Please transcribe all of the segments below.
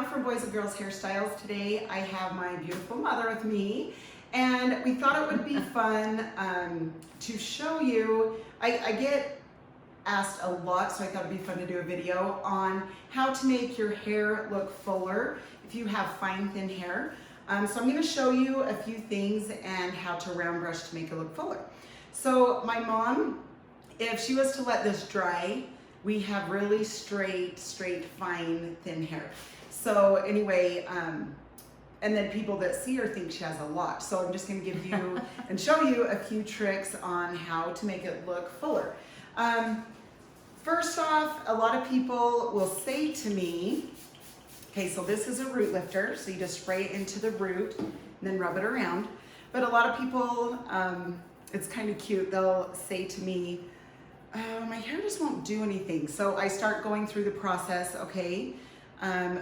from Boys and Girls Hairstyles. Today I have my beautiful mother with me, and we thought it would be fun to show you. I get asked a lot, so I thought it'd be fun to do a video on how to make your hair look fuller if you have fine, thin hair. So I'm going to show you a few things and how to round brush to make it look fuller. So my mom, if she was to let this dry, we have really straight, fine, thin hair. So anyway, and then people that see her think she has a lot. So I'm just gonna give you and show you a few tricks on how to make it look fuller. First off, a lot of people will say to me, okay, so this is a root lifter. So you just spray it into the root and then rub it around. But a lot of people, it's kind of cute. They'll say to me, my hair just won't do anything. So I start going through the process, okay,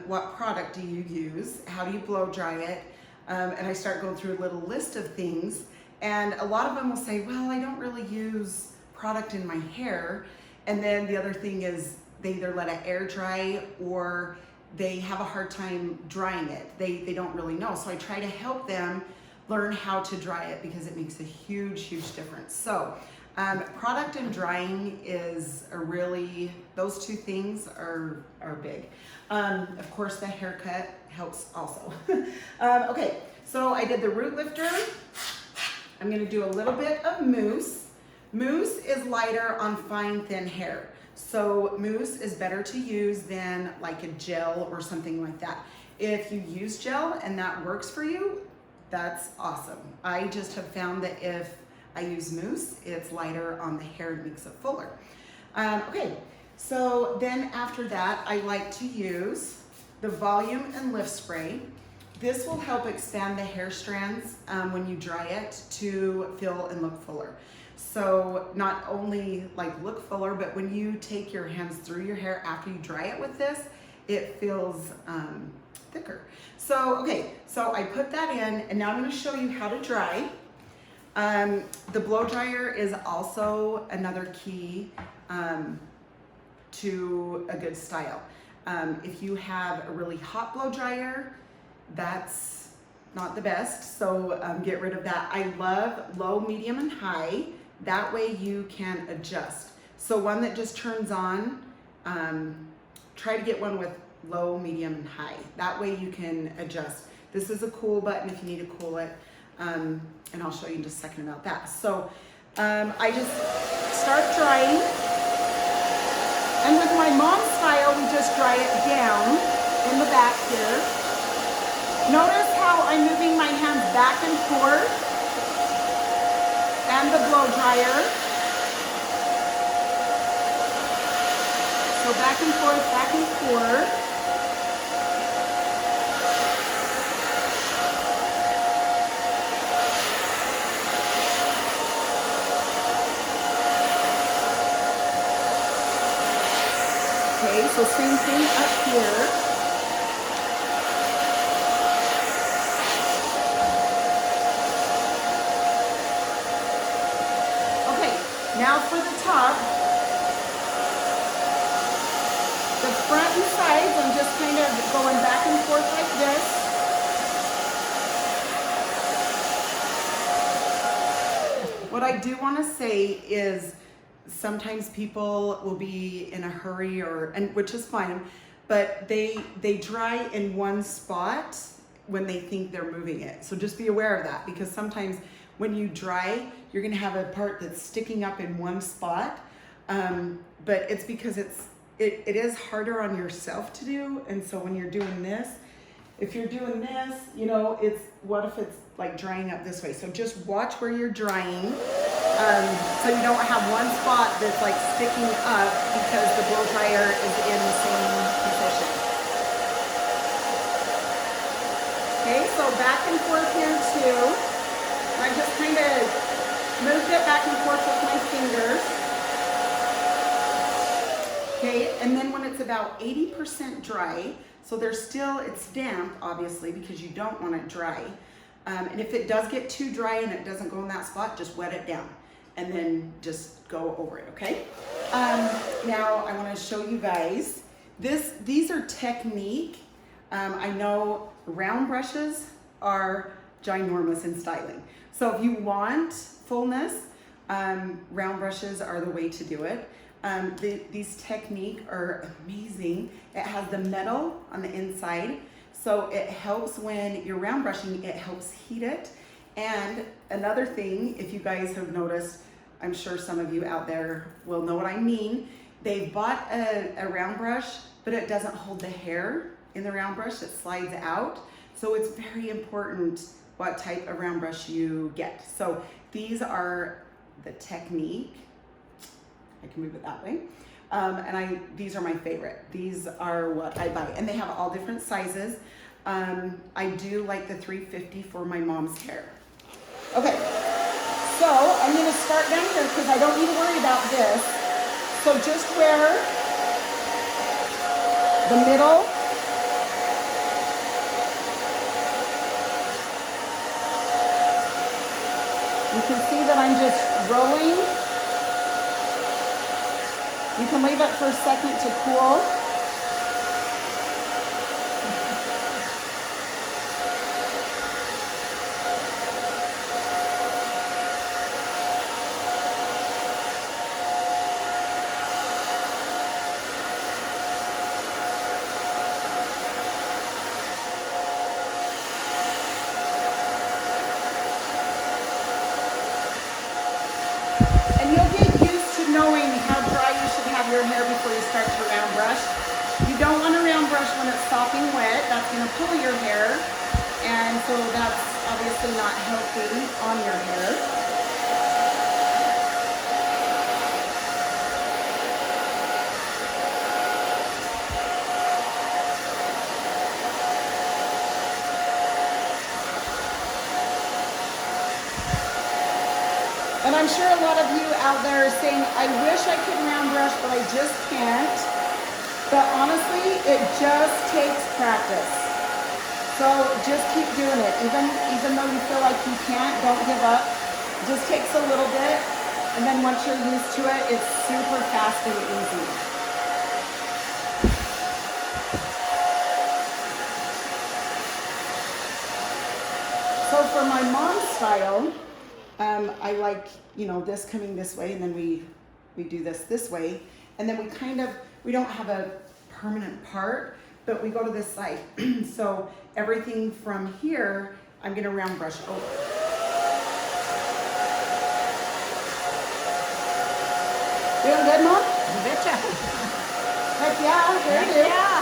what product do you use? How do you blow dry it? And I start going through a little list of things. And a lot of them will say, well, I don't really use product in my hair. And then the other thing is they either let it air dry or they have a hard time drying it. They don't really know. So I try to help them learn how to dry it because it makes a huge difference. So product and drying is a really, those two things are big. Of course, the haircut helps also. Okay, so I did the root lifter. I'm gonna do a little bit of mousse. Mousse is lighter on fine, thin hair. So mousse is better to use than like a gel or something like that. If you use gel and that works for you, that's awesome. I just have found that if I use mousse, it's lighter on the hair and makes it fuller. Okay, so then after that, I like to use the volume and lift spray. This will help expand the hair strands when you dry it to fill and look fuller. So not only like look fuller, but when you take your hands through your hair after you dry it with this, it feels thicker. So, okay, so I put that in and now I'm gonna show you how to dry. The blow dryer is also another key to a good style. If you have a really hot blow dryer, that's not the best, so get rid of that. I love low, medium, and high. That way you can adjust. So one that just turns on, try to get one with low, medium, and high. That way you can adjust. This is a cool button if you need to cool it. And I'll show you in just a second about that. So I just start drying. And with my mom's style, we just dry it down in the back here. Notice how I'm moving my hands back and forth and the blow dryer. So back and forth, back and forth. Okay, so same thing up here. Okay, now for the top. The front and sides, I'm just kind of going back and forth like this. What I do want to say is sometimes people will be in a hurry and which is fine, but they dry in one spot when they think they're moving it. So just be aware of that, because sometimes when you dry, you're gonna have a part that's sticking up in one spot, but it's because it is harder on yourself to do. And so when you're doing this, if you're doing this, you know, what if it's like drying up this way? So just watch where you're drying, so you don't have one spot that's like sticking up because the blow dryer is in the same position. Okay, so back and forth here too. I just kind of moved it back and forth with my fingers. Okay, and then when it's about 80% dry, so it's damp, obviously, because you don't want it dry. And if it does get too dry and it doesn't go in that spot, just wet it down and then just go over it, okay? Now I want to show you guys, these are technique I know round brushes are ginormous in styling. So if you want fullness, round brushes are the way to do it. These Technique are amazing. It has the metal on the inside, so it helps when you're round brushing, it helps heat it. And another thing, if you guys have noticed, I'm sure some of you out there will know what I mean. They bought a round brush, but it doesn't hold the hair in the round brush, it slides out. So it's very important what type of round brush you get. So these are the Technique. I can move it that way. These are my favorite. These are what I buy, and they have all different sizes. I do like the 350 for my mom's hair. Okay, so I'm gonna start down here because I don't need to worry about this. So just wear the middle. You can see that I'm just rolling. You can leave it for a second to cool. And you'll get used to knowing how dry you should have your hair before you start to round brush. You don't want to round brush when it's sopping wet. That's going to pull your hair, and so that's obviously not healthy on your hair. And I'm sure a lot of you out there are saying, I wish I could round brush, but I just can't. But honestly, it just takes practice. So just keep doing it. Even though you feel like you can't, don't give up. It just takes a little bit. And then once you're used to it, it's super fast and easy. So for my mom's style, I like, this coming this way, and then we do this way, and then we don't have a permanent part, but we go to this side. So everything from here, I'm gonna round brush over. Feeling good, Mom? You betcha. Heck yeah, there you go. Yeah.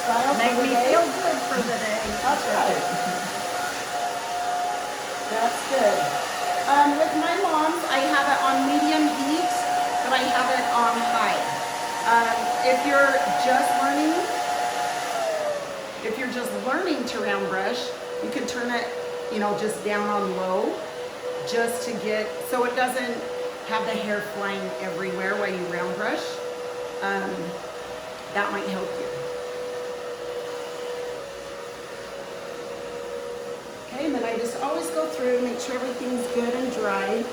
Style Make for the me day. feel good for the day. That's right. That's good. With my mom's, I have it on medium heat, but I have it on high. If you're just learning to round brush, you can turn it, just down on low, just to get, so it doesn't have the hair flying everywhere while you round brush. That might help you. Okay, and then I just always go through, make sure everything's good and dry.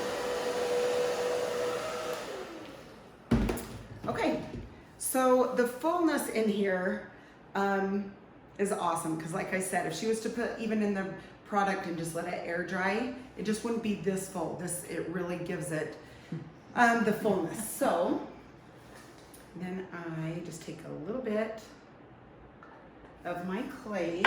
Okay, so the fullness in here is awesome, because like I said, if she was to put even in the product and just let it air dry, it just wouldn't be this full. It really gives it the fullness. So then I just take a little bit of my clay.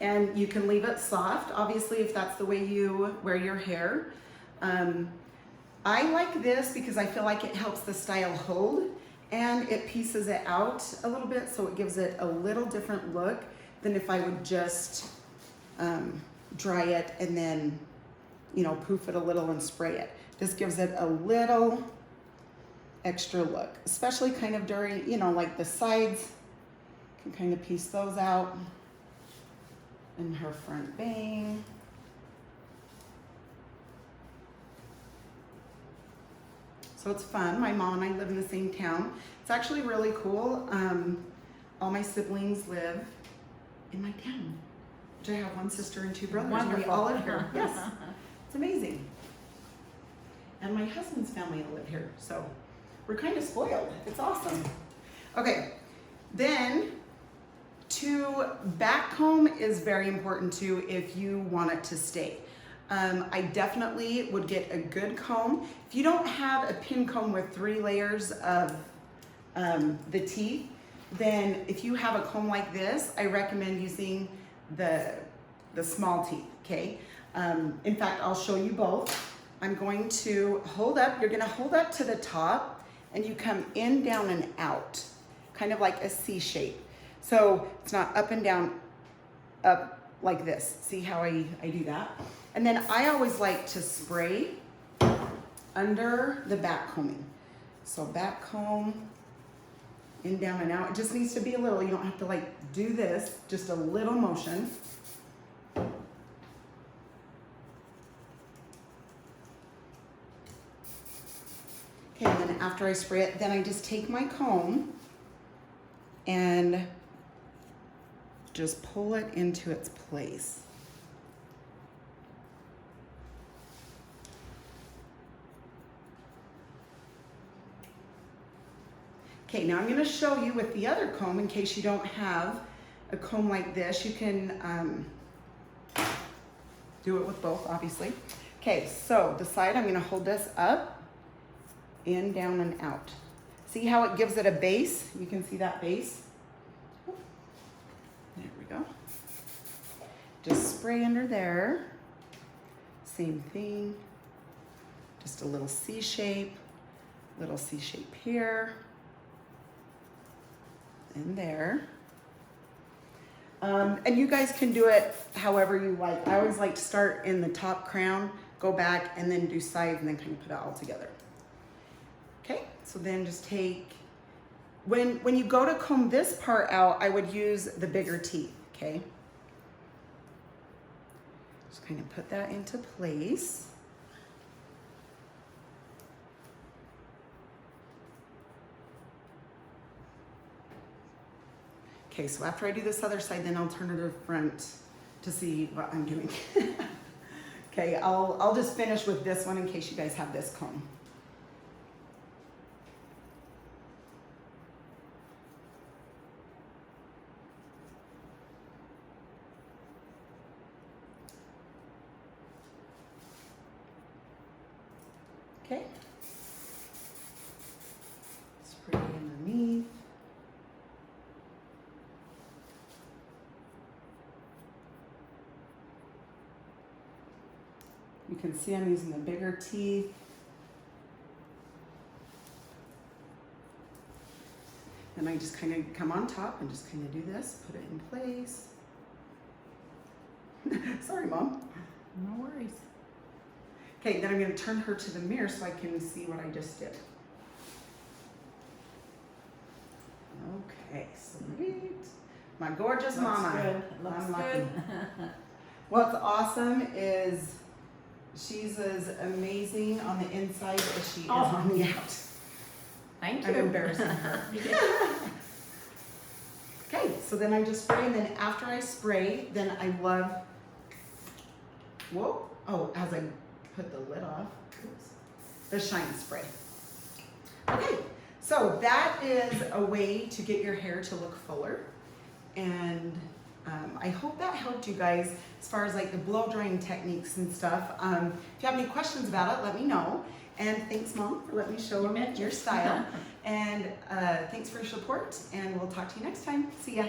And you can leave it soft, obviously, if that's the way you wear your hair. I like this because I feel like it helps the style hold, and it pieces it out a little bit, so it gives it a little different look than if I would just dry it and then, poof it a little and spray it. This gives it a little extra look, especially kind of during, like the sides, you can kind of piece those out. And her front bang. So it's fun. My mom and I live in the same town. It's actually really cool. All my siblings live in my town, which I have one sister and two brothers. Wonderful. And we all live here. Yes, it's amazing. And my husband's family live here, so we're kind of spoiled. It's awesome. Okay, Then to back comb is very important too if you want it to stay. I definitely would get a good comb. If you don't have a pin comb with 3 layers of the teeth, then if you have a comb like this, I recommend using the small teeth, okay? In fact, I'll show you both. I'm going to hold up, you're gonna hold up to the top and you come in, down, and out, kind of like a C shape. So it's not up and down, up like this. See how I do that? And then I always like to spray under the back combing. So back comb, in, down, and out. It just needs to be a little, you don't have to like do this, just a little motion. Okay, and then after I spray it, then I just take my comb and just pull it into its place. Okay, now I'm gonna show you with the other comb in case you don't have a comb like this. You can do it with both, obviously. Okay, so the side, I'm gonna hold this up, in, down, and out. See how it gives it a base? You can see that base. There we go. Just spray under there. Same thing. Just a little C shape here. In there. And you guys can do it however you like. I always like to start in the top crown, go back, and then do sides, and then kind of put it all together. Okay, so then just take, when you go to comb this part out, I would use the bigger teeth, okay? Just kind of put that into place. Okay, so after I do this other side, then I'll turn it to the front to see what I'm doing. Okay, I'll just finish with this one in case you guys have this comb. Okay. Spray underneath. You can see I'm using the bigger teeth. Then I just kind of come on top and just kind of do this, put it in place. Sorry, Mom. No worries. Okay, then I'm going to turn her to the mirror so I can see what I just did. Okay, sweet. My gorgeous mama. Good. Looks I'm lucky. good. What's awesome is she's as amazing on the inside as she is on the out. Thank I'm you. embarrassing her. Okay, so then I just spray, and then after I spray, then I love, whoa, oh, as I put the lid off, oops, the shine spray. Okay, so that is a way to get your hair to look fuller, and I hope that helped you guys as far as like the blow drying techniques and stuff. If you have any questions about it, let me know. And thanks, Mom, for letting me show them your style. And thanks for your support, and we'll talk to you next time. See ya.